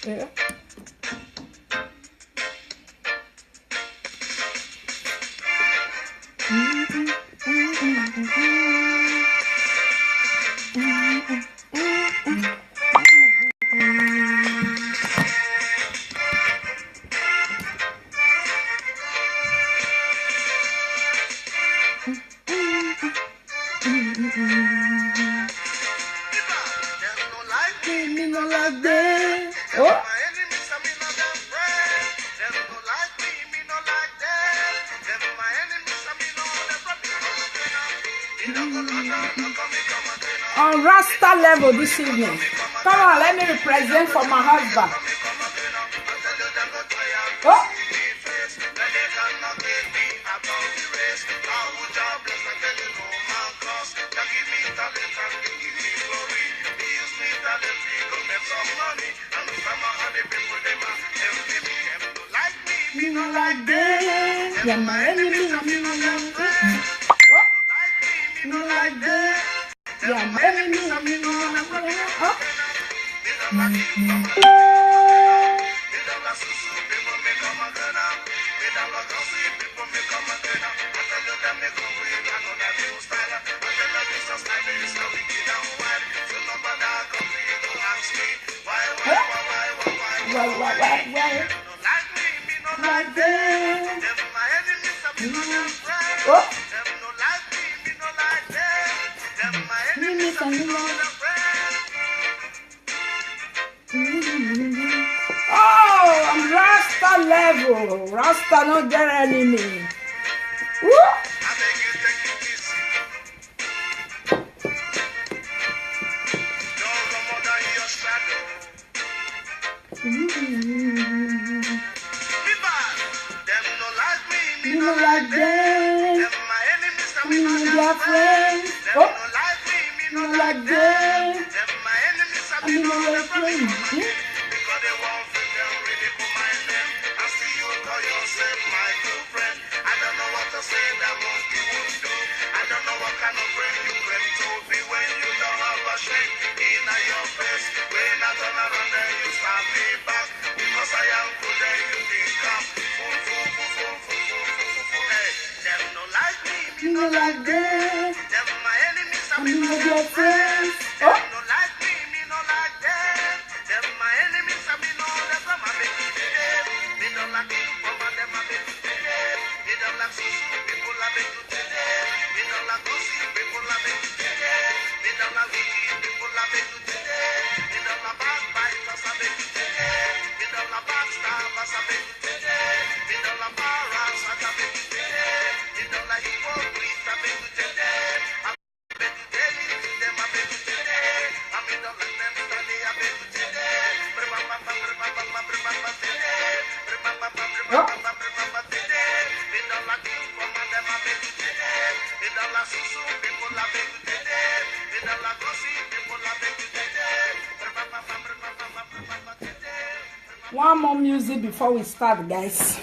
Yeah. On Rasta level this evening. Come on, let me represent for my husband. Oh. Me no like that. Yeah, my enemy, me no like that. Oh. Me no like that. Yeah, my enemy, me no like that. Oh. Why? Like that. Oh. Oh, I'm Rasta level. Rasta not get enemy. Woo. Me no like them. Me no their friends. Oh. Me no like them. Me no like friends. Because they won't fit them, really command them. I see you call yourself my good friend. I don't know what to say that monkey would do. I don't know what kind of friend you claim to be when you don't have a shake in your face. When I turn around and you start me back. Because I am good and you think I'm them no like me, me no like them. Them my enemies and me no their friends. Them no like me, me no like them. Them my enemies and me no them from a big them. Me don't like you from a them a big them. Me don't like susu people a big them. Me don't like gossip people a big them. Me don't like wicked people a big them. Me don't like backbiters a big them. Me don't like backstabbers a big them. Me don't like parents a big them. One more music before we start, guys.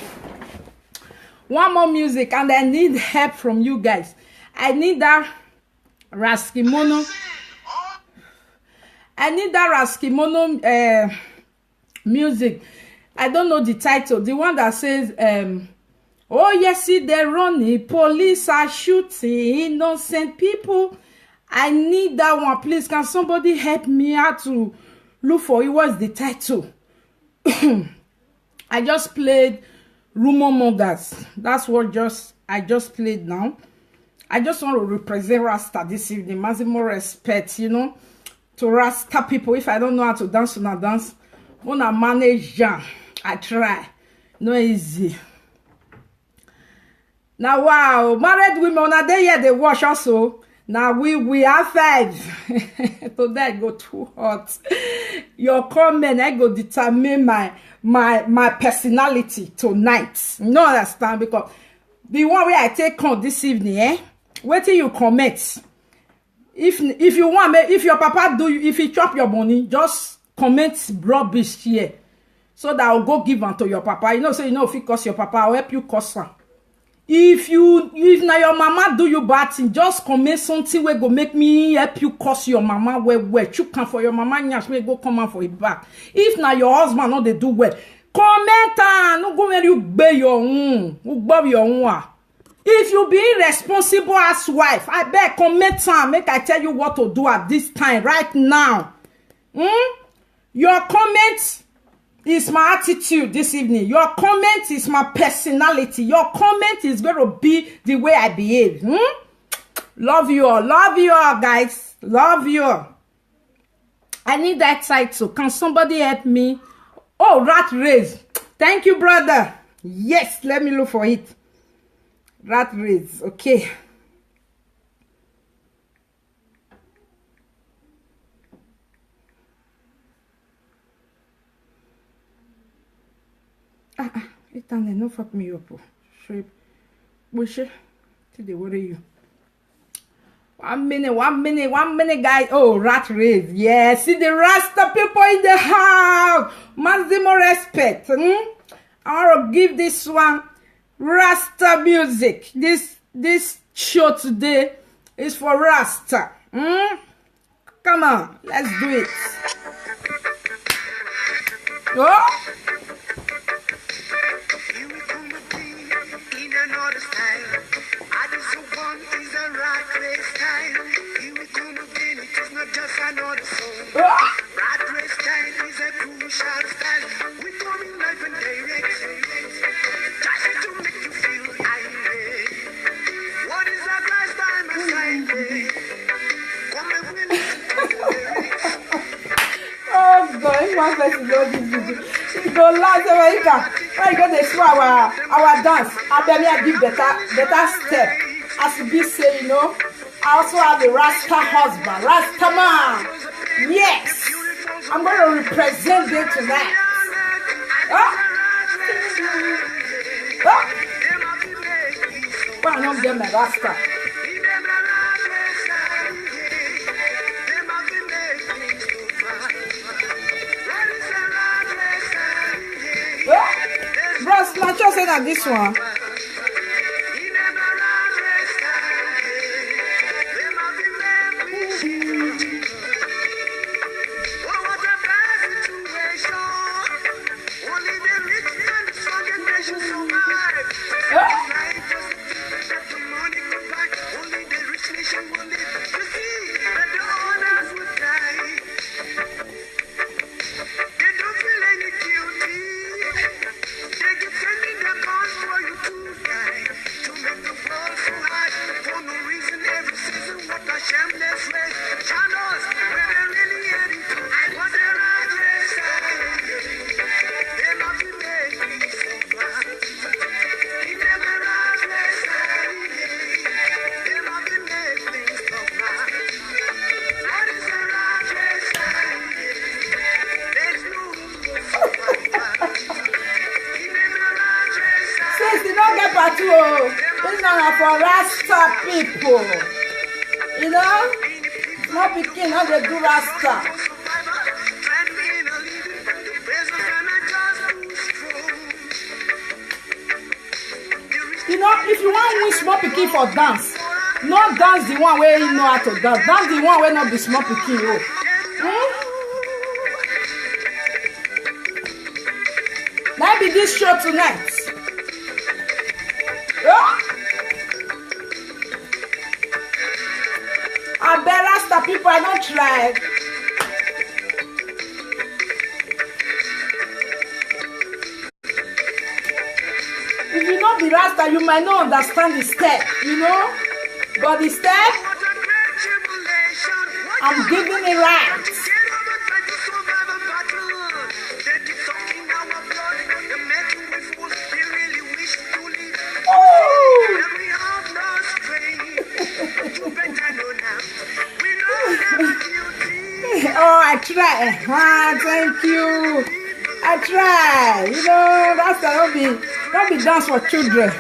One more music, and I need help from you guys. I need that Raskimono. I need that Raskimono music. I don't know the title. The one that says, oh yes, see they're running. Police are shooting innocent people. I need that one, please. Can somebody help me out to look for it? What's the title? I just played Rumor Mongers. That's what I just played now. I just want to represent Rasta this evening. Maximum respect, you know, to Rasta people. If I don't know how to dance, when I dance, when I manage, I try. No easy. Now, wow, married women, now they here they wash also. Now we are 5. Today I go too hot. Your comment I go determine my personality tonight. You know, understand? Because the one way I take on this evening, wait till you comment. If you want me, if your papa do you, if he chop your money, just comment rubbish here, so that I'll go give unto your papa. You know, so you know if it cost your papa, I'll help you cost her. If now your mama do you bad thing, just comment something where go make me help you curse your mama well. You can for your mama nyash me go come out for it back. If now your husband not they do well, comment and no go where you bear your own, your own. If you be irresponsible as wife, I beg comment and make I tell you what to do at this time right now. Your comment is my attitude this evening. Your comment is my personality. Your comment is going to be the way I behave. Love you all, guys. Love you all. I need that title. Can somebody help me? Oh, rat race. Thank you, brother. Yes, let me look for it. Rat race. Okay. It and no fuck me up. Wish it to the worry you. 1 minute, guys. Oh, rat race. Yeah, see the Rasta people in the house. Maximum respect. I want to give this one Rasta music. This show today is for Rasta. Come on, let's do it. Oh. Just another song. Rat race time is a crucial style. We come in life and direction, just to make you feel irate. What is that last time assignment? Come and win it. Oh God, one person know this video. She go laugh America. When you go to show our dance, I better give better step. As you be say, you know. I also have a Rasta husband, Rasta man. Yes, I'm going to represent them tonight. Why not get my Rasta? Bros, not just saying that this one. This one for Rasta people. You know? Not picking how they do Rasta. You know, if you want win small pikin for dance, not dance the one where you know how to dance. Dance the one where not be small pikin. That be this show tonight. I bet Rasta people, I don't try. If you don't be Rasta, you might not understand the step, you know? But the step, I'm giving it right. Oh, I try. Thank you. I try. You know, that's don't be dance for children.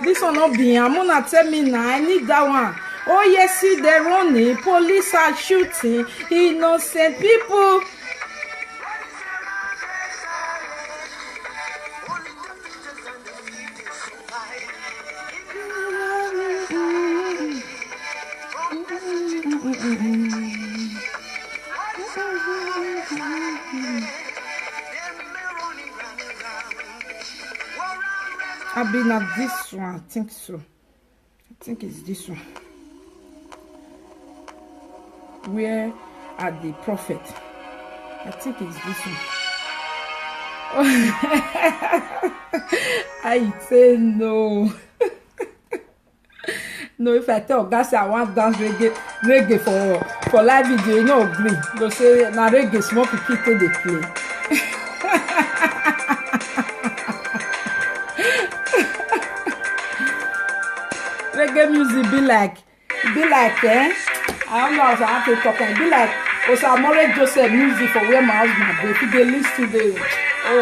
This one not be. I'm gonna tell me now. I need that one. Oh yes, see they're running. Police are shooting innocent people. I've been at this one, I think so. I think it's this one. Where are the prophet? I think it's this one. I say no. No, if I tell guys I want dance reggae for live video, you know, agree. Go say na reggae small people take dey play. Reggae music be like I don't know how I have to talk. Be like Osamore Joseph music for where my husband dey. If they listen to the oh,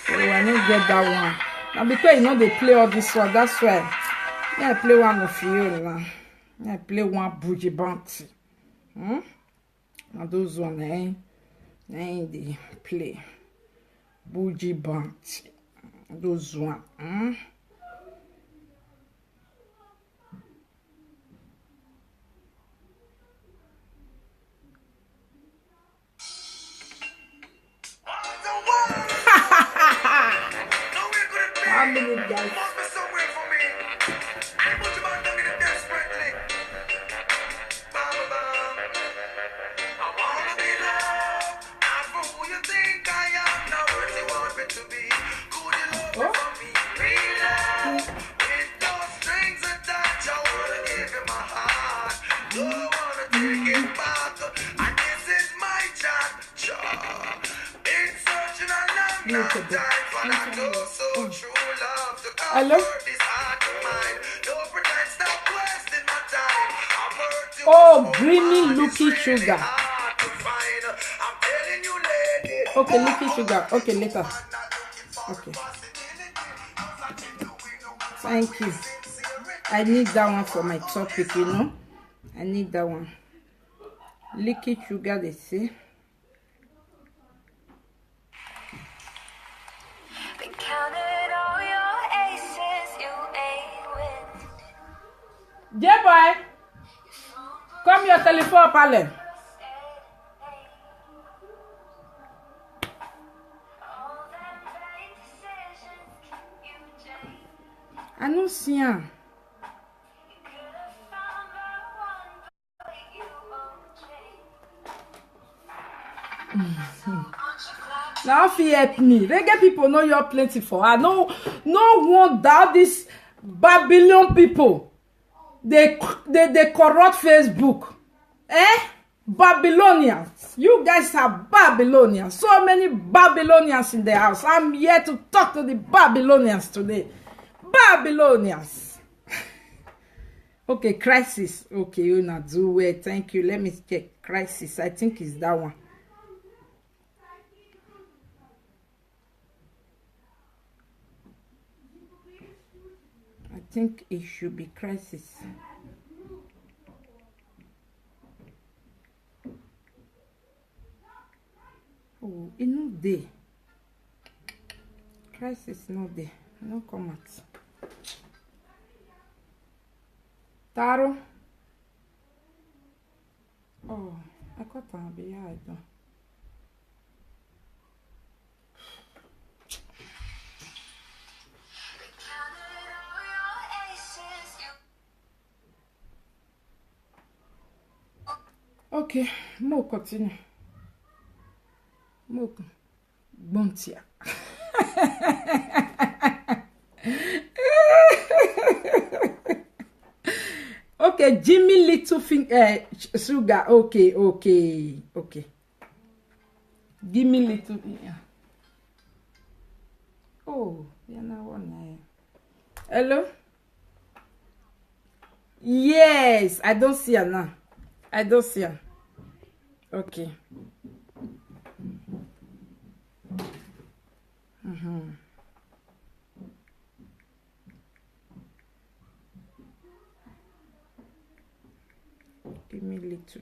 I didn't get that one. Now because you know they play all this one, that's why. Yeah, I play one of you now. Yeah, I play one Buji Bounty. Now those one they play Buji Bounty. Those one. How many guys? Hello? Oh, Dreamy Lucky Sugar. Okay, Lucky Sugar. Okay, later. Okay. Thank you. I need that one for my topic, you know. I need that one. Lucky Sugar, they say. Yeah, boy. Come your telephone, pale. I know see him. Now if you help me, reggae people know you're plenty for. I know no one doubt this Babylon people. They corrupt Facebook. Babylonians. You guys are Babylonians. So many Babylonians in the house. I'm here to talk to the Babylonians today. Babylonians. Okay, crisis. Okay, you not do it. Thank you. Let me check. Crisis. I think it's that one. I think it should be crisis. Oh, it no day. Crisis no day. No come out. Taro. Oh, I got on behind. Okay, mo continue. Mo bontia. Okay, Jimmy Little Sugar. Okay. Give me little. Yeah. Oh, yeah, now one. Hello. Yes, I don't see her now. I don't see her. Okay. Give me little.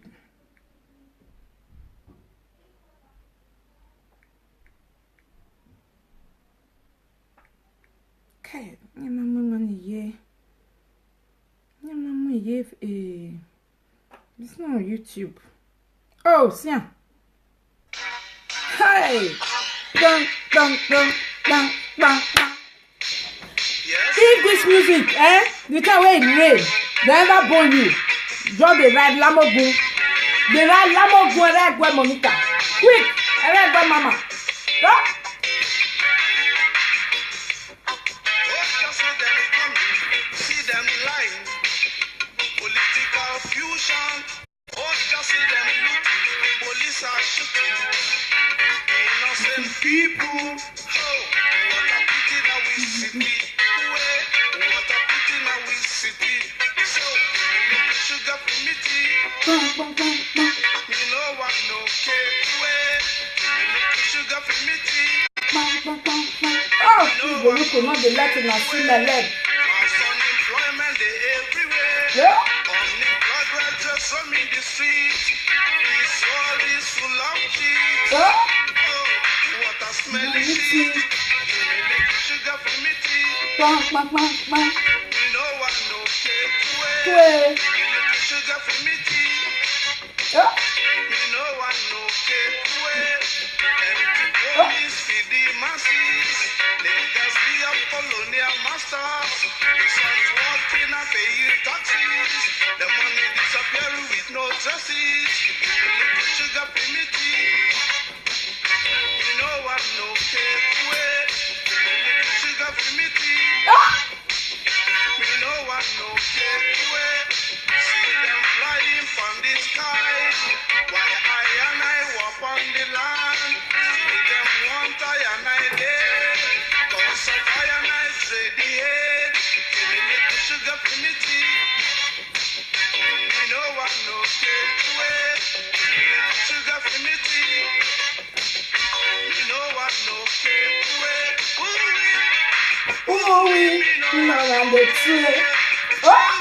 Okay, it's not on YouTube. Oh, see. Hey, dun dun dun dun dun. If this music, the time when it rain, they never born you. Just they ride Lamogun. They ride Lamogun and ride Gwen Monica. Quick, and ride Gwen Mama. Go. Just see them coming, see them lying. Political fusion. Just see them looting. Police are shooting. Innocent people. Oh, what a pity that we city. What a pity that we city. So, sugar committee. You know what? No cake. Sugar committee. Oh, people look at not the Latin and see my leg. Unemployment they everywhere. Yeah. Unemployment just some in the streets. This world is full of cheese. Yeah. Oh, what a smelly shit. Sugar committee. You know what? No cake. Sugar committee. Yeah. You know what? No cake. Police feed the masses. Legacy of colonial masters. Sons working and paying taxes. The money disappearing with no justice. Sugar primitive. You know what? No cake way. Sugar primitive. You know what? No cake way. See them flying from the sky. Why I walk on the land. See them want I and I dead. Cause of I and I trade the head. Give me little sugar primitive. You know what? No cake way. Sugar primitive. You know what? No cake way. Oh, we know on the tree. Oh.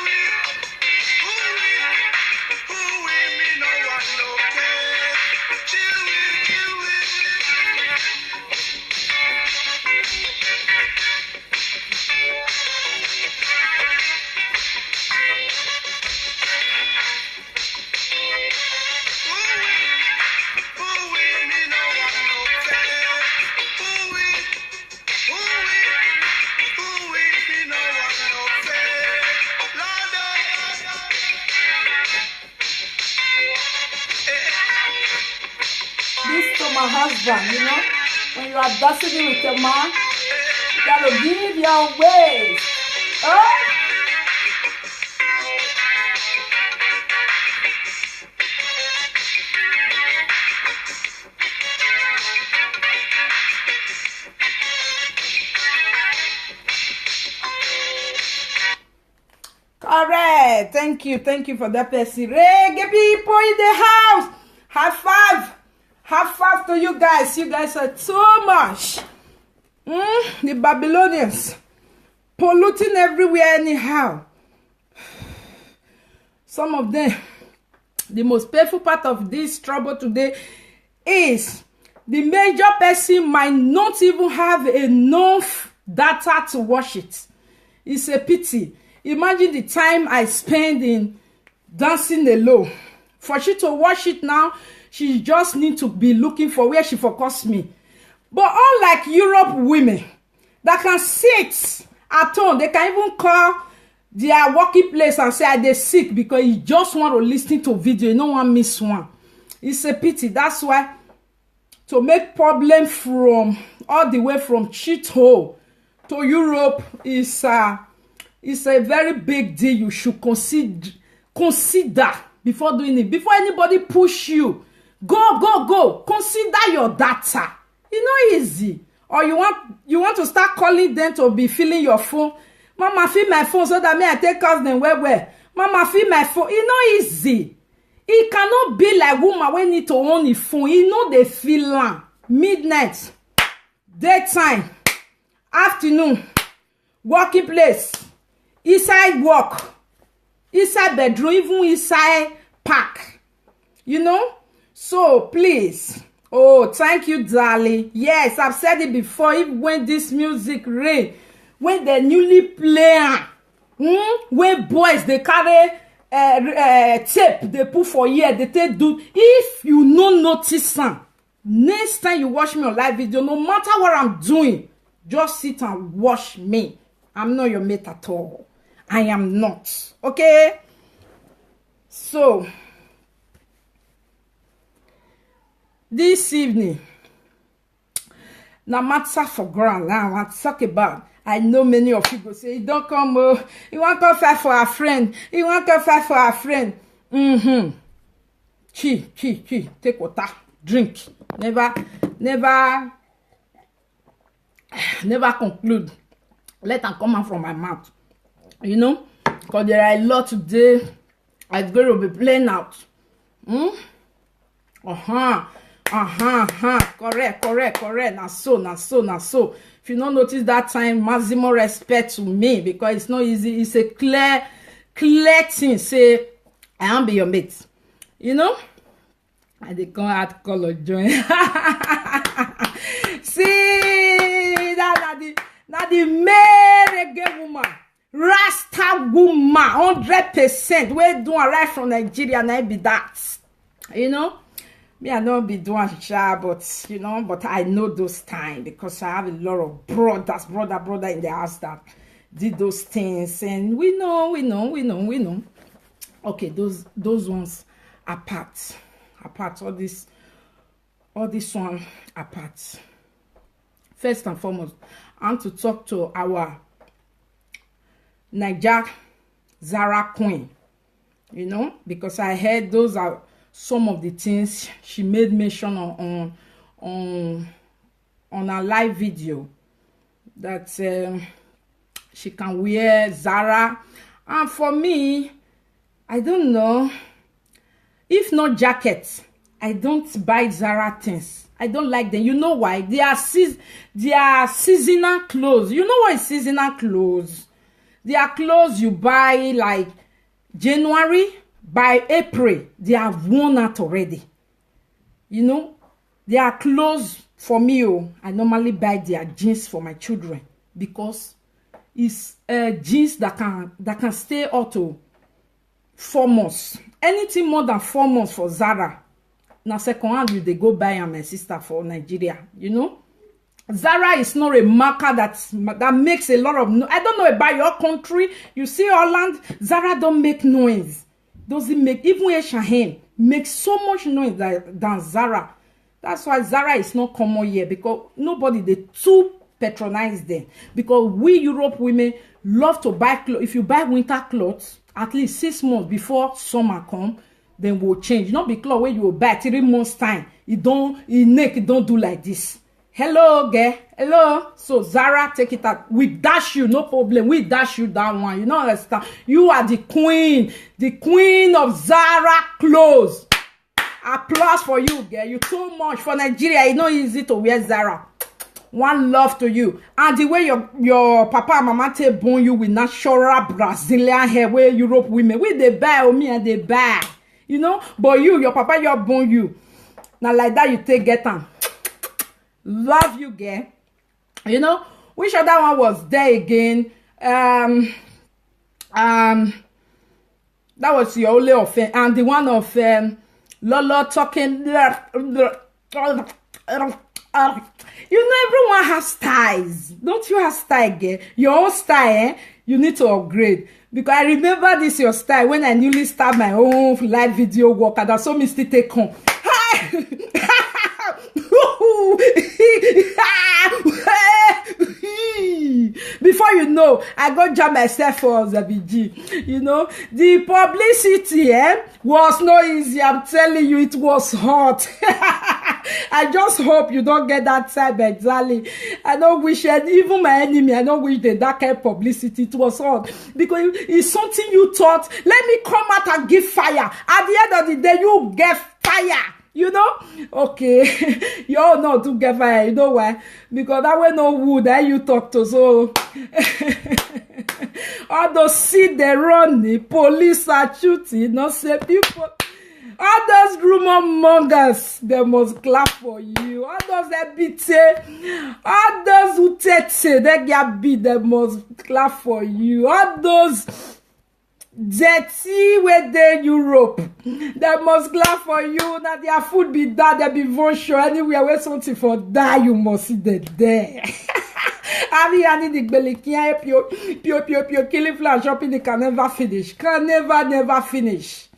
This to my husband, you know, when you are dancing with a man, you gotta give your ways. Oh? Correct. Thank you for that person. Reggae people in the house. High five to you guys. You guys are too much. The Babylonians polluting everywhere anyhow. Some of them, the most painful part of this trouble today is the major person might not even have enough data to watch it. It's a pity. Imagine the time I spend in dancing alone. For she to watch it now, she just need to be looking for where she focus me. But unlike Europe women that can sit at home, they can even call their working place and say they're sick because you just want to listen to video. You don't want to miss one. It's a pity. That's why to make problem from all the way from Chito to Europe is a very big deal. You should consider before doing it. Before anybody push you, go. Consider your data. It's not easy. Or you want to start calling them to be filling your phone. Mama, fill my phone so that me I take calls them where. Mama, fill my phone. It's not easy. It cannot be like woman when need to own the phone. You know they feel midnight, daytime, afternoon, working place, inside work, inside bedroom, even inside pack. You know? So, please. Oh, thank you, darling. Yes, I've said it before. Even when this music rain, when they newly play, when boys, they carry tape, they put for here, they take do. If you no notice am, next time you watch me on live video, no matter what I'm doing, just sit and watch me. I'm not your mate at all. I am not. Okay? So, this evening, na matter for ground now, I want to talk about. I know many of you go say, you don't come, you want to fight for a friend. You want to fight for a friend. Chi, take water, drink. Never conclude. Let them come out from my mouth. You know? Because there are a lot today I'm going to be playing out. Correct. Na so. If you don't notice that time, maximum respect to me, because it's not easy. It's a clear thing. Say, I am be your mate. You know? And they come out color join. See, that the main reggae woman, Rasta woman, 100%. We're doing right from Nigeria, and I be that. You know? Me, I don't be doing shy, but you know, but I know those times because I have a lot of brother in the house that did those things, and we know. Okay, those ones apart. All this one apart. First and foremost, I want to talk to our Niger Zara queen. You know, because I heard those are some of the things she made mention on a live video, that she can wear Zara. And for me, I don't know, if not jackets, I don't buy Zara things. I don't like them. You know why? They are seasonal clothes. You know what is seasonal clothes? They are clothes you buy like January. By April, they have worn out already. You know, they are clothes for me. I normally buy their jeans for my children because it's jeans that can stay up to 4 months. Anything more than 4 months for Zara. Now, second hand, they go buy and my sister for Nigeria. You know, Zara is not a marker that makes a lot of noise. I don't know about your country. You see Holland, Zara don't make noise. Doesn't make, even H&M makes so much noise than Zara. That's why Zara is not common here, because nobody, they too patronize them. Because we Europe women love to buy clothes. If you buy winter clothes, at least 6 months before summer come, then we'll change. Not because when you will buy 3 months time, it don't do like this. Hello, girl. Hello. So Zara, take it out. We dash you, no problem. We dash you that one. You know understand? You are the queen of Zara clothes. Applause for you, girl. You too much for Nigeria. It's not easy to wear Zara. One love to you. And the way your papa and mama take born you with natural Brazilian hair, where Europe women, we they buy me and they buy. You know, but your papa, you born you. Now like that, you take get them. Love you, girl. You know, which other one was there again? That was your only offense. And the one of Lolo talking. You know, everyone has styles. Don't you have style, girl? Your own style, you need to upgrade. Because I remember this your style when I newly start my own live video work, and I saw me still take home. Before you know, I go jam myself for ZBG. You know, the publicity was not easy. I'm telling you, it was hot. I just hope you don't get that time exactly. I don't wish it, even my enemy, I don't wish that kind of publicity. It was hot because it's something you thought, let me come out and give fire. At the end of the day, you get fire. You know? Okay. You all know to get fire. You know why? Because that way no wood that you talk to. So all those see they run, the police are shooting, not say people. All those rumor mongers, they must clap for you. All those ebite, all those who say they get beat, they must clap for you. All those dirty where they Europe, they must clap for you. Now their food be that, they be virtual anywhere where something for that, you must see that there. I need the belly pio killing flash shopping, it can never finish. Can never finish.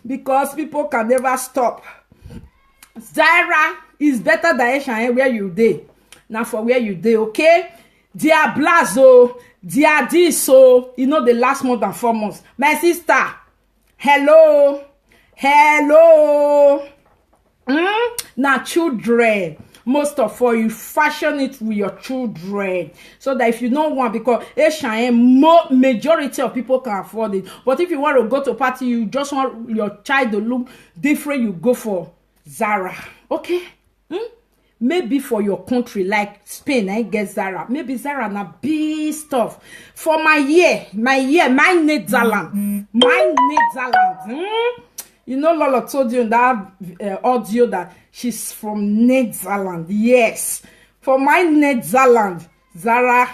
Because people can never stop. Zaira is better than H&M where you dey. Now for where you dey, okay? They are blazo, they are this, so you know the last more than 4 months. My sister, hello. Now children. Most of all, you fashion it with your children. So that if you don't want, because H&M, majority of people can afford it. But if you want to go to a party, you just want your child to look different, you go for Zara. Okay? Maybe for your country, like Spain, I get Zara. Maybe Zara na big stuff. For my Netherlands. You know, Lola told you in that audio that she's from Netherlands. Yes. For my Netherlands, Zara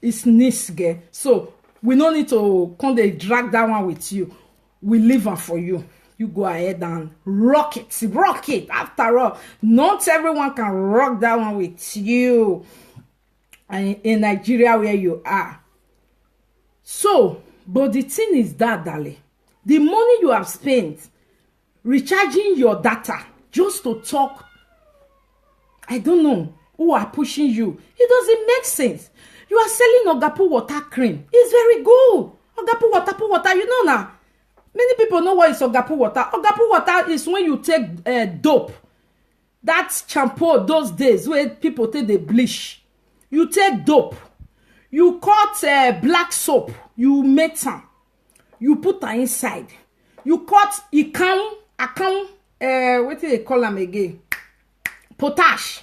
is Nisge. So, we don't need to come and drag that one with you. We leave her for you. You go ahead and rock it. Rock it. After all, not everyone can rock that one with you. And in Nigeria where you are. So, but the thing is that, darling. The money you have spent recharging your data just to talk, I don't know who are pushing you. It doesn't make sense. You are selling Ogapu water cream. It's very good. Ogapu water, you know now. Many people know what is Ogapu water. Ogapu water is when you take dope. That's shampoo those days where people take the bleach. You take dope. You cut black soap. You make some. You put her inside. You cut what do they call them again? Potash.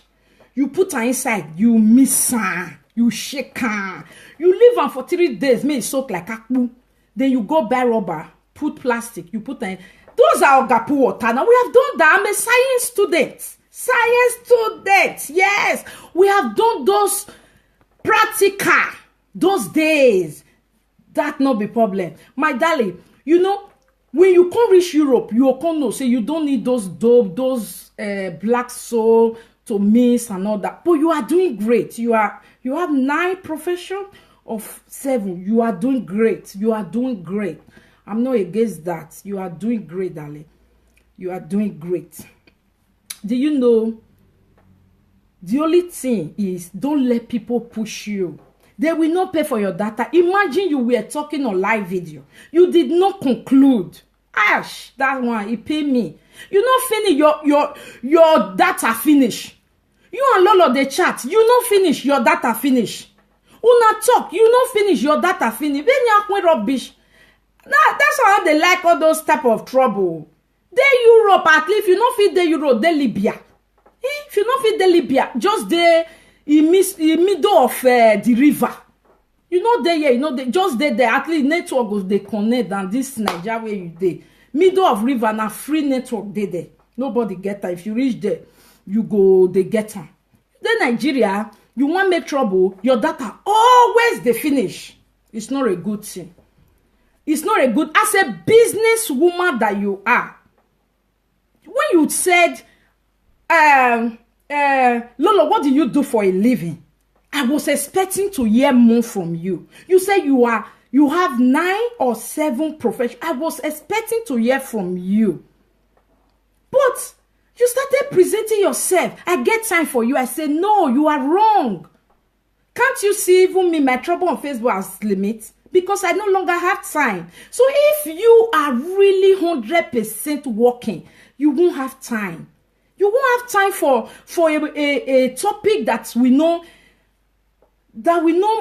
You put her inside. You mix her. You shake her. You leave her for 3 days. Make it soak like akpu. Then you go buy rubber. Put plastic. You put her in. Those are Ogapu water. Now we have done that. I'm a science student. Yes. We have done those practical. Those days. That not be problem. My darling, you know, when you come reach Europe, you can know, say you don't need those dope, those black soap to mix and all that. But you are doing great. You have 9 profession of 7. You are doing great. I'm not against that. You are doing great, darling. You are doing great. Do you know, the only thing is don't let people push you. They will not pay for your data. Imagine you were talking on live video. You did not conclude. Ash, that one, he pay me. You not finish your data finish. You and Lolo the chat. You not finish your data finish. Una talk. You not finish your data finish. Then you rubbish. That's how they like all those type of trouble. They Europe at least. If you not fit the Europe, they Libya. If you not fit the Libya, just the in middle of the river. You know there, you know they just there. At least network goes they connect and this Nigeria where you dey. Middle of river na free network there. Nobody get that. If you reach there, you go they get them. Then Nigeria, you want make trouble, your data always they finish. It's not a good thing. It's not a good, as a business woman that you are. When you said, Lolo, what do you do for a living? I was expecting to hear more from you. You say you have 9 or 7 professions. I was expecting to hear from you. But you started presenting yourself. I get time for you. I say, no, you are wrong. Can't you see even me, my trouble on Facebook has limits? Because I no longer have time. So if you are really 100% working, you won't have time. You won't have time for a topic that we know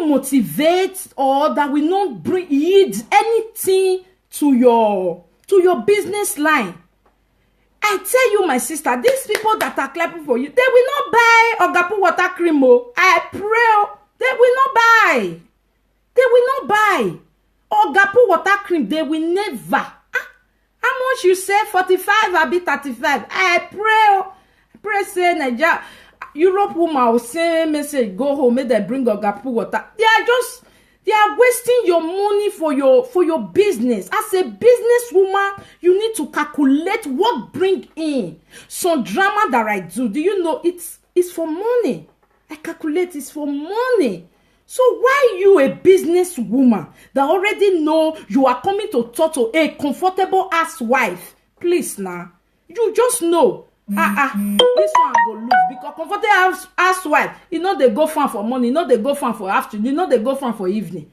motivate or that will not bring anything to your business line. I tell you, my sister, these people that are clapping for you, they will not buy Ogapu water cream. I pray they will not buy. They will not buy Ogapu water cream. They will never. I'm much you say 45 I be 35. I pray say Nigeria Europe woman will say message go home, make them bring Ogapu water. They are wasting your money for your business. As a business woman, you need to calculate what bring in. Some drama that I do you know it's for money? I calculate it's for money. So why you a business woman that already know you are coming to talk to a comfortable ass wife? Please now, you just know. This one go lose because comfortable ass wife, you know they go farm for morning, you know they go farm for afternoon, you know they go farm for evening.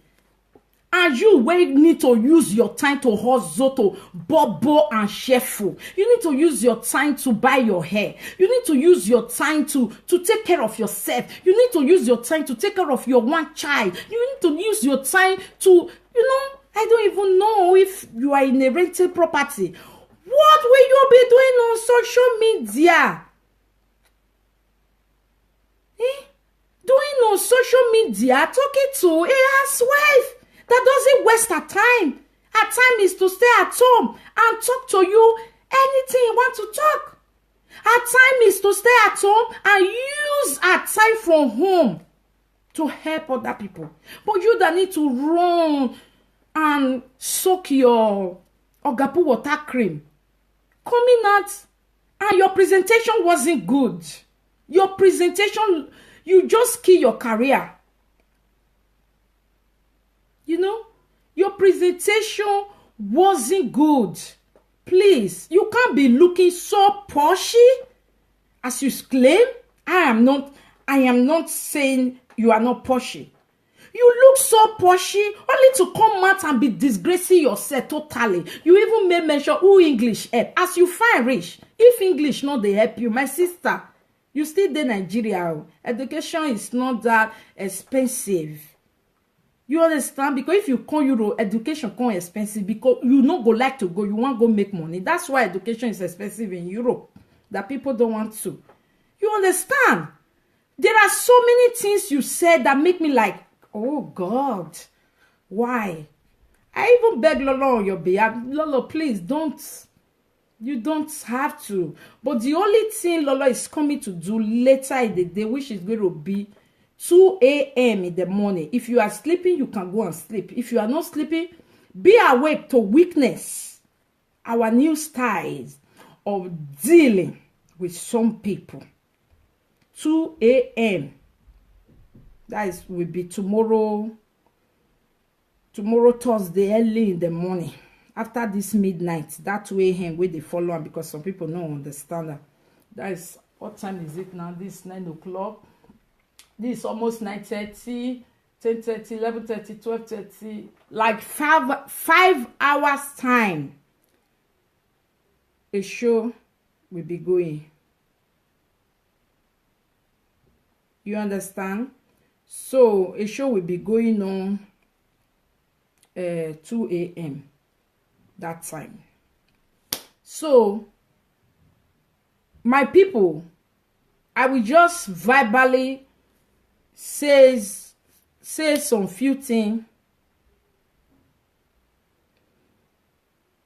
And you will need to use your time to hustle, to bobo and shuffle. You need to use your time to buy your hair. You need to use your time to take care of yourself. You need to use your time to take care of your one child. You need to use your time to, I don't even know if you are in a rented property. What will you be doing on social media? Doing on social media, talking to a housewife that doesn't waste her time. Her time is to stay at home and talk to you anything you want to talk. Her time is to stay at home and use her time from home to help other people. But you that need to run and soak your Ogapu water cream, coming out and your presentation wasn't good. Your presentation, you just kill your career. Your presentation wasn't good. Please, you can't be looking so poshy as you claim. I am not saying you are not poshy. You look so poshy only to come out and be disgracing yourself totally. You even may mention who English help. As you find rich, if English not they help you, my sister, you still in Nigeria. Education is not that expensive. You understand? Because if you come Europe, education come expensive because you not go like to go. You want go make money. That's why education is expensive in Europe. That people don't want to. You understand? There are so many things you said that make me like, oh God, why? I even beg Lolo on your behalf. Lolo, please don't. You don't have to. But the only thing Lolo is coming to do later in the day, which is going to be 2 a.m. in the morning. If you are sleeping, you can go and sleep. If you are not sleeping, be awake to witness our new styles of dealing with some people. 2 a.m. That is will be tomorrow Thursday early in the morning. After this midnight, that 2 a.m. where they follow on because some people don't understand that. That is, what time is it now? This is 9 o'clock. This is almost 9:30, 10:30, 11:30, 12:30. Like 5 hours time. A show will be going. You understand? So a show will be going on 2 a.m. that time. So my people, I will just verbally say some few things.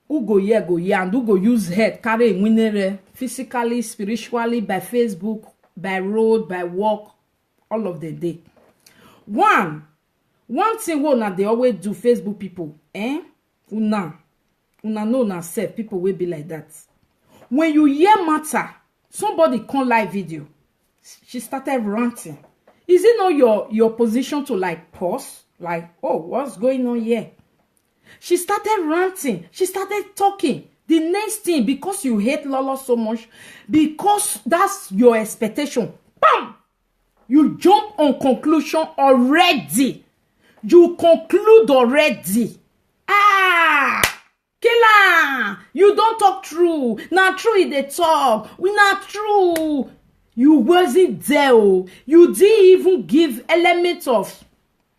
Who go here, and who go use head, carry winner physically, spiritually, by Facebook, by road, by walk, all of the day. One thing what now they always do, Facebook people, una know na self, people will be like that. When you hear matter, somebody come live video, she started ranting. Is it not your position to like pause? Like, oh, what's going on here? She started ranting. She started talking. The next thing, because you hate Lolo so much, because that's your expectation, bam! You jump on conclusion already. You conclude already. Killer! You don't talk true. Not true they talk. We not true. You wasn't there. You didn't even give elements of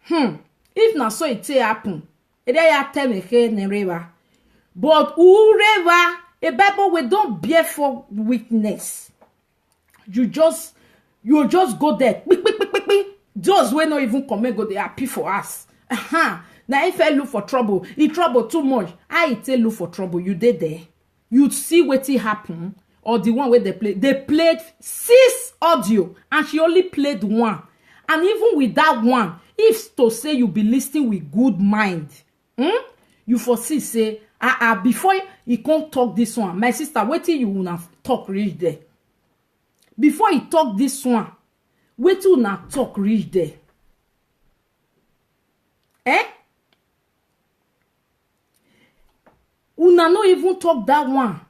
if not so it happen. It tell me never. But whoever a Bible we don't bear for witness. You just go there. Just when not even come and go, they happy for us. Now if I look for trouble, he trouble too much. I tell look for trouble. You did there. you see wetin happen, or the one where they played 6 audio and she only played 1. And even with that one, if to say you be listening with good mind, you foresee say before he can't talk this one, my sister, wetin you una talk reach there. Before he talk this one, wetin una talk reach there. Una no even talk that one.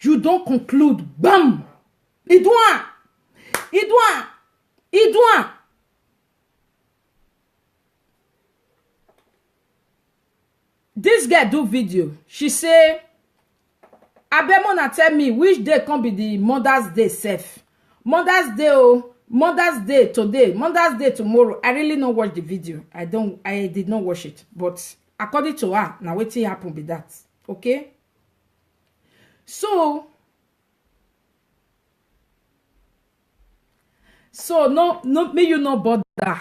You don't conclude. Bam! Idouan! This girl do video. She say, Abemona tell me which day can be the Mother's Day sef. Mother's Day, oh, Mother's Day today, Mother's Day tomorrow. I really not watch the video. I did not watch it. But according to her, now wetin happen be that. Okay? So no, me you no bother.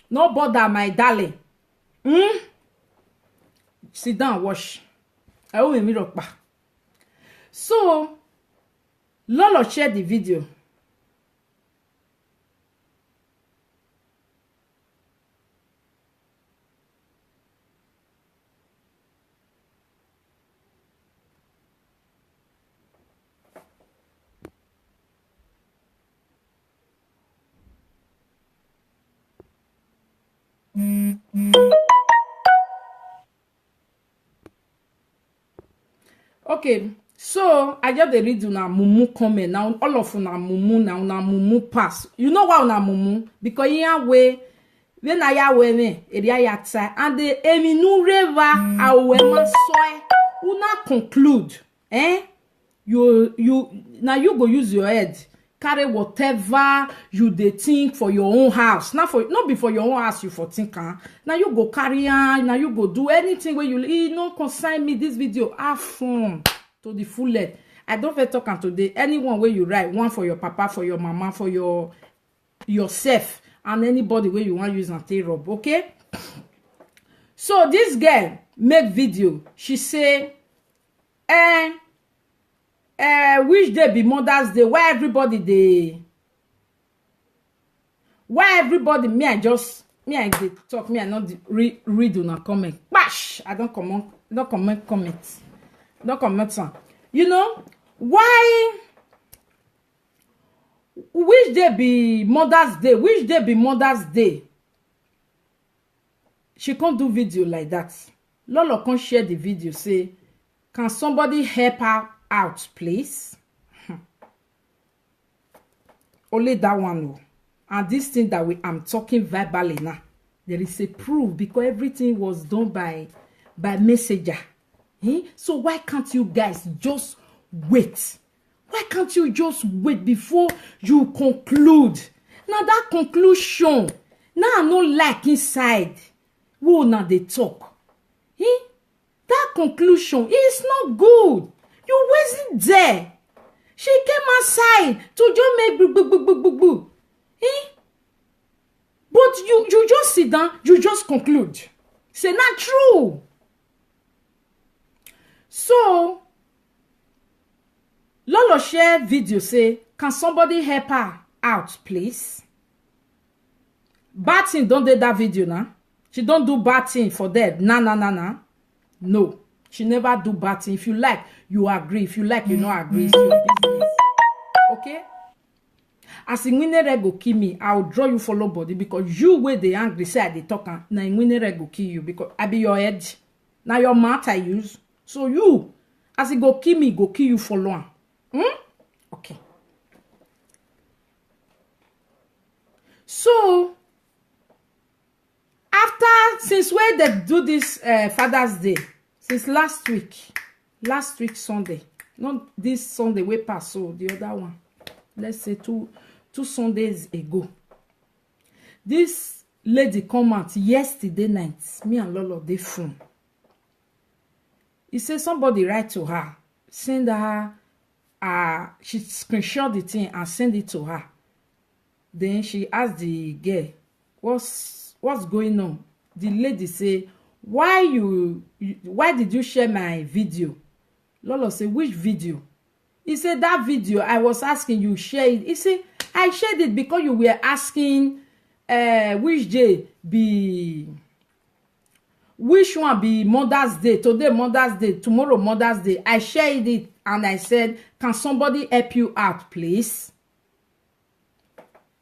No bother, my darling. Sit down, wash. I will me rock back. So Lolo shared the video. Okay, so I just read una mumu comment now. All of una mumu now, una mumu pass. You know why una mumu? Because here way when I we me area yata and the eminu reva awema soy una conclude. You now you go use your head. Carry whatever you dey think for your own house. Not be for your own house you for think. Now you go carry on, now you go do anything where you no consign me this video. Have fun to the fullest. I don't fit talk today. Anyone where you write, one for your papa, for your mama, for yourself, and anybody where you want use and take rub, okay? So this girl make video. She say, which day be Mother's Day? Why everybody me I dey talk, me I not read on a comment. Bash! I don't comment. Don't comment on. You know why? Which day be Mother's Day? Which day be Mother's Day? She can't do video like that. Lolo can't share the video. Say, can somebody help her out, please? Only that one. No. And this thing that I'm talking verbally now, there is a proof because everything was done by messenger. So why can't you guys just wait? Why can't you just wait before you conclude? Now that conclusion, now I no like inside. Who now they talk? That conclusion is not good. You wasn't there. She came outside to just make boo. But you just sit down, you just conclude. Say not true. So Lolo share video say, can somebody help her out, please? Bad thing don't do that video now. She don't do bad thing for that. Nah. No, she never do bad thing. If you like, you agree. If you like, you not agree. It's your business. Okay? As in winner go kill me, I'll draw you follow body because you where they angry say they talk now in winner go kill you because I be your head. Now your mouth I use. So you, as it go kill me, go kill you for long. Okay. So since when they do this Father's Day, since last week Sunday, not this Sunday we pass, so the other one, let's say two Sundays ago, this lady come out yesterday night, me and Lolo they phone. He said somebody write to her, send her, she screenshot the thing and send it to her. Then she asked the girl, what's going on? The lady say, why did you share my video? Lolo say, which video? He said, that video, I was asking you, share it. He said, I shared it because you were asking which day be, which one be Mother's Day? Today Mother's Day, tomorrow Mother's Day. I shared it and I said, can somebody help you out, please?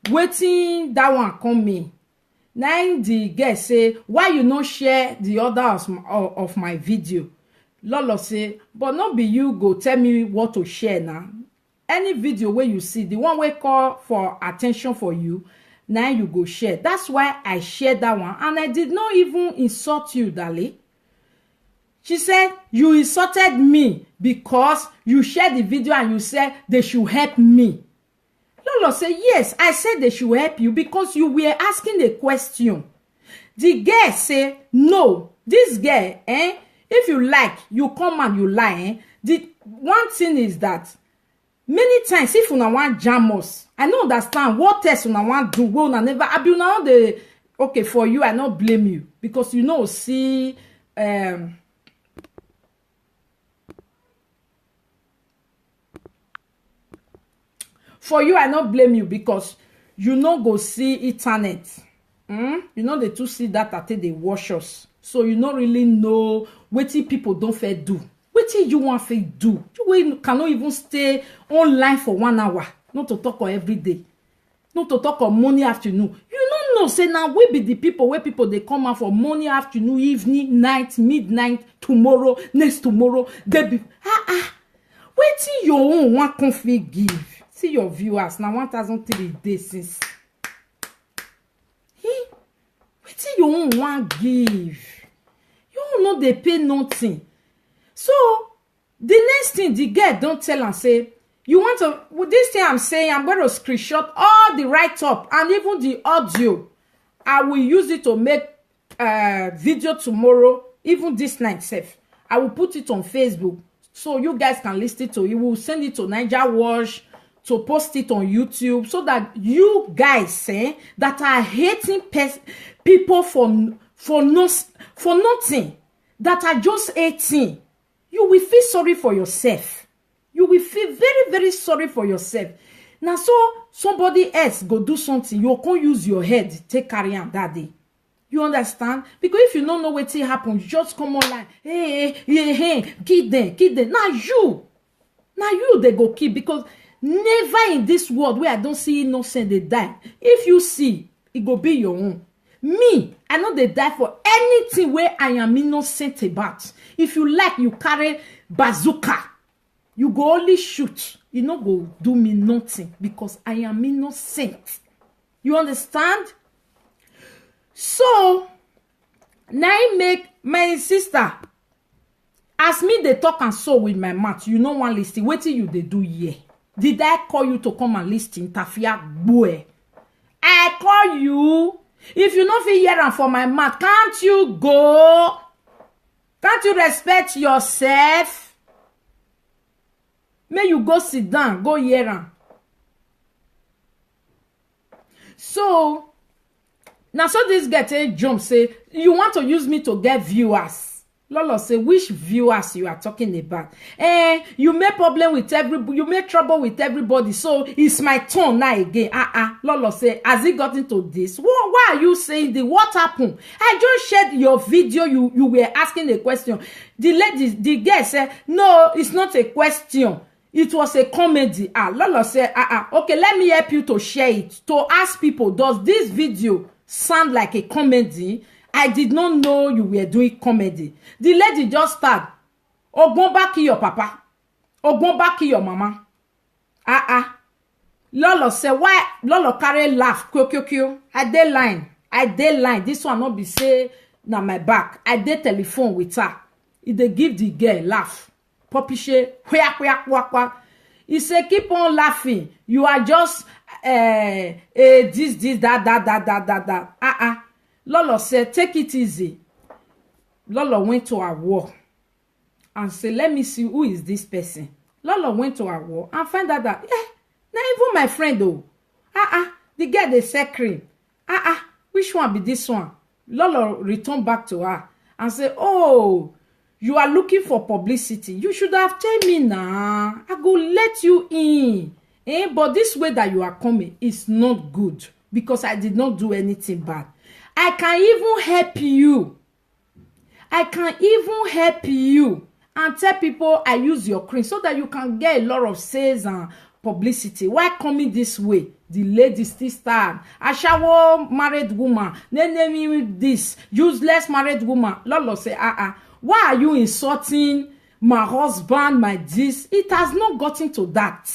Waiting that one come me. Now the girl say, why you not share the other of my video? Lolo say, but not be you go tell me what to share now. Any video where you see, the one where call for attention for you, now you go share. That's why I shared that one. And I did not even insult you, darling. She said, you insulted me because you shared the video and you said they should help me. Lolo said, yes, I said they should help you because you were asking a question. The girl say, no, this girl, if you like, you come and you lie. The one thing is that many times, if una want jam us, I don't understand what else una want do. Well, una never, I be now the, okay, for you, I not blame you. Because you know, see, for you, I not blame you because you no go see internet. You know they too see that at they wash us. So you not really know what people don't fair do. What you want to do? You cannot even stay online for 1 hour. Not to talk on every day. Not to talk on morning afternoon. You don't know. Say now we be the people where people they come out for morning, afternoon, evening, night, midnight, tomorrow, next tomorrow. They be wait till your own one config give. See your viewers now 1,003 days since. Wait till your own one give. You know they pay nothing. So the next thing the girl don't tell and say, you want to, with this thing I'm saying, I'm going to screenshot all the write-up and even the audio. I will use it to make video tomorrow, even this night safe. I will put it on Facebook so you guys can listen to it. You will send it to Niger Watch to post it on YouTube so that you guys that are hating people for nothing, that are just hating, you will feel sorry for yourself. You will feel very, very sorry for yourself. Now, so somebody else go do something, you can't use your head to take carry on that day. You understand? Because if you don't know what happen, just come online. Hey, kid them. Now you they go kill because never in this world where I don't see innocent they die. If you see, it go be your own. Me, I know they die for anything where I am innocent about. If you like, you carry bazooka. You go only shoot. You no go do me nothing because I am innocent. You understand? So, now I make my sister. As me, they talk and so with my mouth. You know one listen. What till you they do here? Did I call you to come and listen? Tafia boy. I call you. If you not feel hearing for my mouth, can't you go? Can't you respect yourself? May you go sit down, go hearing. So, now so this get a jump say, you want to use me to get viewers. Lolo say, which viewers you are talking about? You make problem with everybody, you make trouble with everybody, so it's my turn now again. Lolo say, has it gotten to this? Why are you saying this? What happened? I just shared your video, you were asking a question. The girl said, no, it's not a question. It was a comedy. Lolo said, okay, let me help you to share it. To ask people, does this video sound like a comedy? I did not know you were doing comedy. The lady just start. Ogbon back your papa. Ogbon back your mama. Lolo say, why? Lolo carry laugh. Kyo. I dey line. This one not be say na my back. I dey telephone with her. They give the girl laugh. Popishe. Kwa. He say, keep on laughing. You are just this, that. Lolo said, take it easy. Lolo went to a war and said, let me see who is this person. Lolo went to a war and find out that, not even my friend though. The girl they sell cream. Which one be this one? Lolo returned back to her and said, oh, You are looking for publicity. You should have told me now. I go let you in. But this way that you are coming is not good because I did not do anything bad. I can even help you. I can even help you and tell people I use your cream so that you can get a lot of sales and publicity. Why coming this way? The lady still stand. Ashawo married woman. Name me this. Useless married woman. Lolo say, why are you insulting my husband, my this? It has not gotten to that.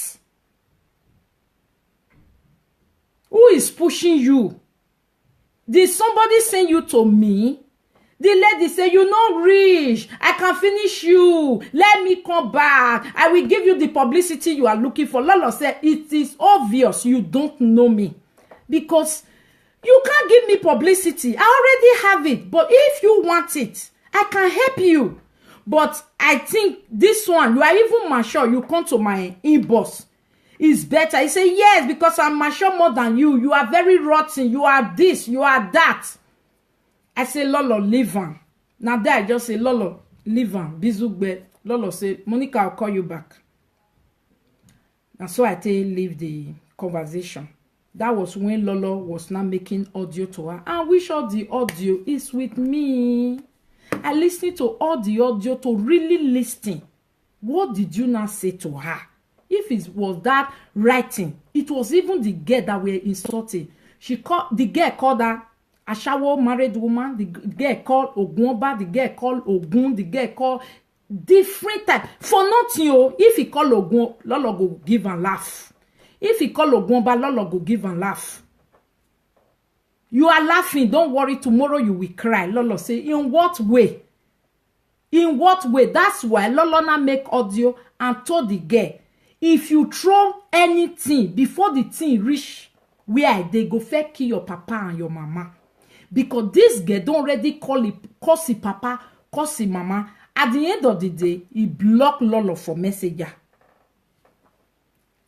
Who is pushing you? Did somebody send you to me? The lady say, you not rich. I can finish you. Let me come back. I will give you the publicity you are looking for. Lolo said, it is obvious you don't know me. Because you can't give me publicity. I already have it. But if you want it, I can help you. But I think this one, you are even mature. You come to my inbox. It's better. He say, yes, because I'm mature more than you. You are very rotten. You are this. You are that. I say, Lolo, leave on. Now there I just say, Lolo, leave on. Bizugbe. Lolo say, Monica, I'll call you back. And so I leave the conversation. That was when Lolo was now making audio to her. I wish all the audio is with me. I listened to all the audio to really listen. What did you now say to her? If it was that writing, it was even the girl that were insulting. The girl called her Ashawo married woman, the girl called Ogunba, the girl called Ogun, the girl called different type. For nothing, if he call Ogun, Lolo go give and laugh. If he call Ogunba, Lolo go give and laugh. You are laughing, don't worry, tomorrow you will cry. Lolo say, in what way? In what way? That's why Lolo now make audio and told the girl, if you throw anything before the thing reach where they go fake kill your papa and your mama. Because this girl don't already call his papa, call his mama. At the end of the day, he blocked Lolo for messenger.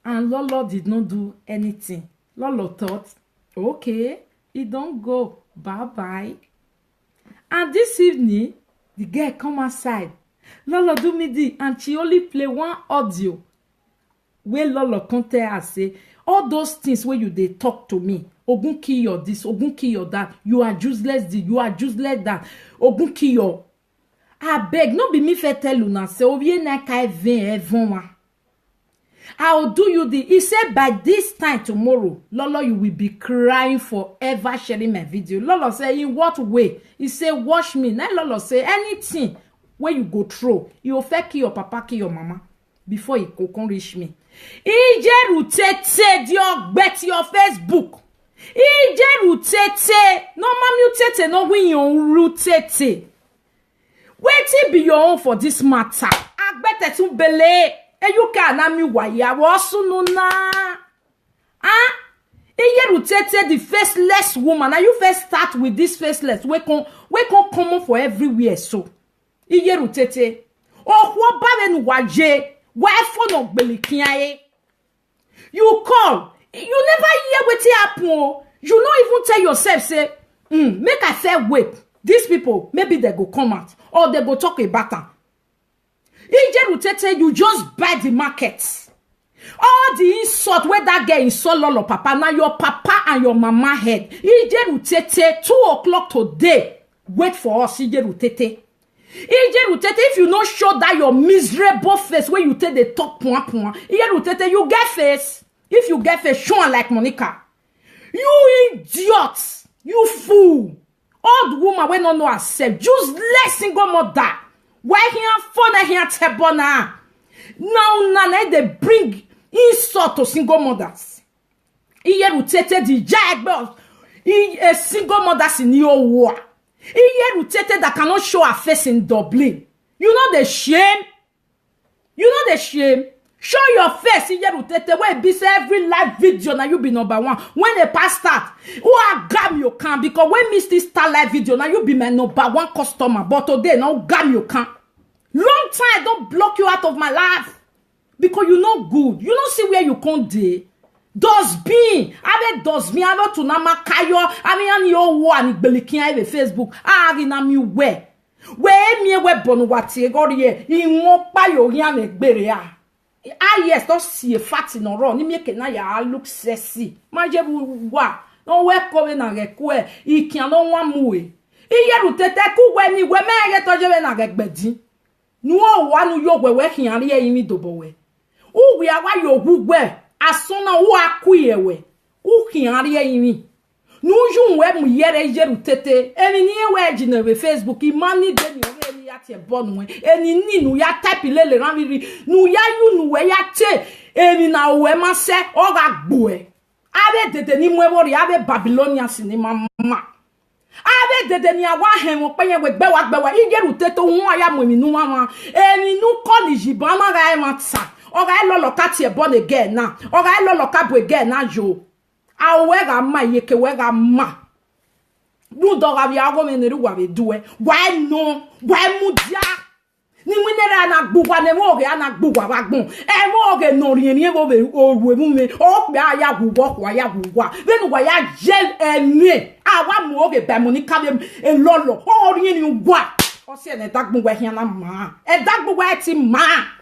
And Lolo did not do anything. Lolo thought, okay, he don't go. Bye-bye. And this evening, the girl come outside. Lolo do me the, and she only play one audio. Where Lolo come tell her, say, all those things where you they talk to me. Ogun kill your this, Ogun kill your that. You are useless this, you are useless that. Ogun kill your. I beg, no be me fe tell you now. Say, Ovie na kai ven evon. I'll do you the. He said by this time tomorrow, Lolo, you will be crying forever sharing my video. Lolo say, in what way? He say, watch me. Now Lolo say, anything where you go through, you affect your papa, kill your mama before he can reach me. Ije rutete dio bet your Facebook. Ije rutete. No mami utete no win your rutete. Wait be your own for this matter. Agbete tun bele. E you can na mi waya wo sunu na. Ah? Ije rutete the faceless woman. Now you first start with this faceless. We can come for everywhere so. Ije rutete. Oh wo ba be nu waje. Why for no belikiaye? You call. You never hear what happen. You don't even tell yourself, say, make I say wait. These people, maybe they go come out. Or they go talk about them. You just buy the market. All the insult where that girl insult Lolo papa. Now your papa and your mama head. 2:00 today. Wait for us, if you not show that your miserable face when you take the talk you get face. If you get face, show like Monica. You idiot. You fool. Old woman when no herself. Just less single mother. Why here phone here tebona? Now they bring insult to single mothers. The jagbos. A single mothers in your war. That cannot show her face in Dublin. You know the shame? You know the shame? Show your face in Yerutete where be say every live video now you be number one. When the past start, who are gam you can because when miss this start live video now you be my number one customer. But today now gam you can. Long time I don't block you out of my life because you know good. You don't see where you can't do. Dustbin, ave dustbin, ave tunama kayo, ave an yo wa ni belikin ave Facebook, ave na mi we. we mi we bonu wati gorie inwo pa yo yan egbere a yes don't see a fat no ro ni mi ke na ya look sexy ma je bu wa no we ko na ge ku e ikian no wan mu e iyeru tete ku we ni we me ge to je we na ge gbedi nu o wa nu yo we hian ri e mi dobo we u wi awa yo gugwe asona wo akuyewe u hian ri e mi nu jun we mu yere iyeru tete eni ni we jina we Facebook imani de ni o ni ya tie bonu we eni ni nu ya type lele ran ri nu ya yu nu we ya che eni na we ma se o ga gbo e abe dede ni mu ewori abe Babylonians ni mama abe dede ni awa hen won peyen we gbe wa ijeru tete won aya mo mi nu mama eni nu college ba ma ga e ma tsa o ga e lolo ka tie born again na o ga e lolo ka bo again na jo awe ga ma yeke we ga ma nu do ga bi ago me ne ru wa be duwe wa no wa mu dia ni winera na gbugwa ne mo ge ana gbugwa wa gbon e mo ge no ri ni bo be oru emu me o pe aya gbugwa kwa ya gbugwa benu wa ya gel eni awa mo ge be mo ni ka be lolo o ri ni gwa o se ne dagbugwa hian na ma e dagbugwa e ti ma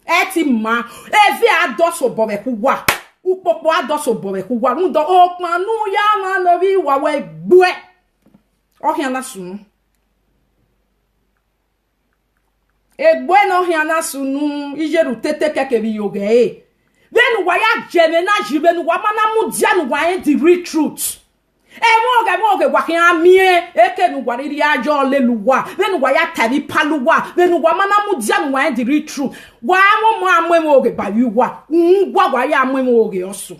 e vi adoso bo be ku wa upopo adoso bo be ku wa ndo o panu ya na no bi wa we gbue o hian na sunu egbe no hiana sunu ijeru tete keke bi yoge e benu wa ya jeme na jibe nu wa mana mu dia nu wa en the real truth e mo ge wa kan amie eke nu wa ri ajo leluwa benu wa ya tabi paluwa benu wa mana mu dia nu wa en the real truth wa mo amwe ge ba wi wa ya amwe ge oso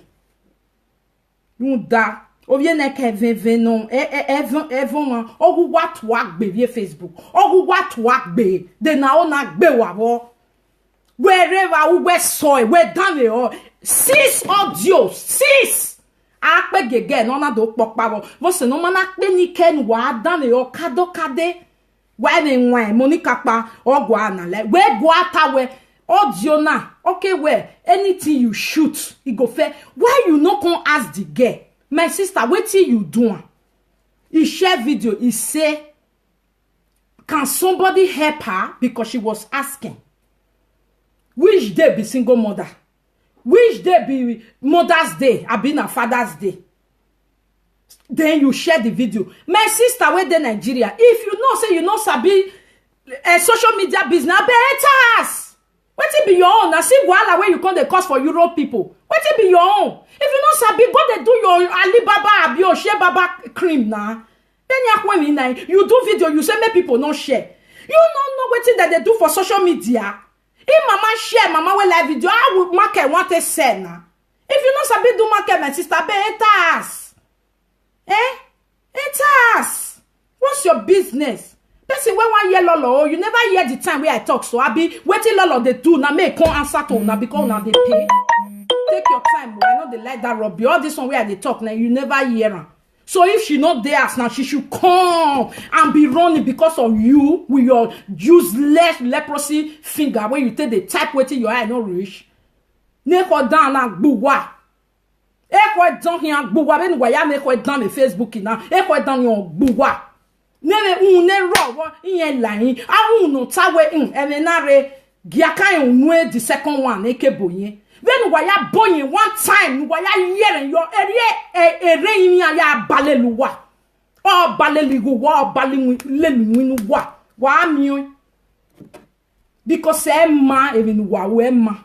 nu da Ovie ne ke venon evon ogugwa to agbe vie Facebook ogugwa to agbe de na ona agbe wa bo wherever we saw we down there 6 audios 6 ape gege no na do popa bo vo se no mana pe ni ken wa down there kado kade wa ni nwa Monica pa ogwa na le we go atawe audio na okay where anything you shoot e go fair why you no come ask the girl my sister, wetin you do? He share video. He say, can somebody help her? Because she was asking. Which day be single mother? Which day be Mother's Day? I been a Father's Day. Then you share the video. My sister, where the Nigeria? If you know, say you know sabi social media business, better. Wetin be your own? Na see wahala where you come the cost for Europe people. Wetin be your own? If you know sabi, go dey do your Alibaba abi or share Baba cream na. Then you do video, you say make people no share. You don't know wetin that they do for social media. If mama share, mama will live video, I will market want to sell na. If you know sabi do market, my sister, be enter. Enter. What's your business? Person when 1 year lolo, you never hear the time where I talk. So I be waiting lolo they do now make come answer to now because now they pay. Take your time, why not they like that rubby? All this one where they talk now, you never hear her. So if she not there now, she should come and be running because of you with your useless leprosy finger where you take the type waiting your eye not reach. Neko down na gbuwa. Eko down here gbuwa. Ben waya neko down the Facebook na. Eko down your gbuwa. Neve ne ro yen lain awun no tawe emenare giaka unwe the second one ekeboyin then waya boyin one time waya yere your ere yin ya baleluwa o baleligu wa balinu lenu wa mi because e ma even wa we ma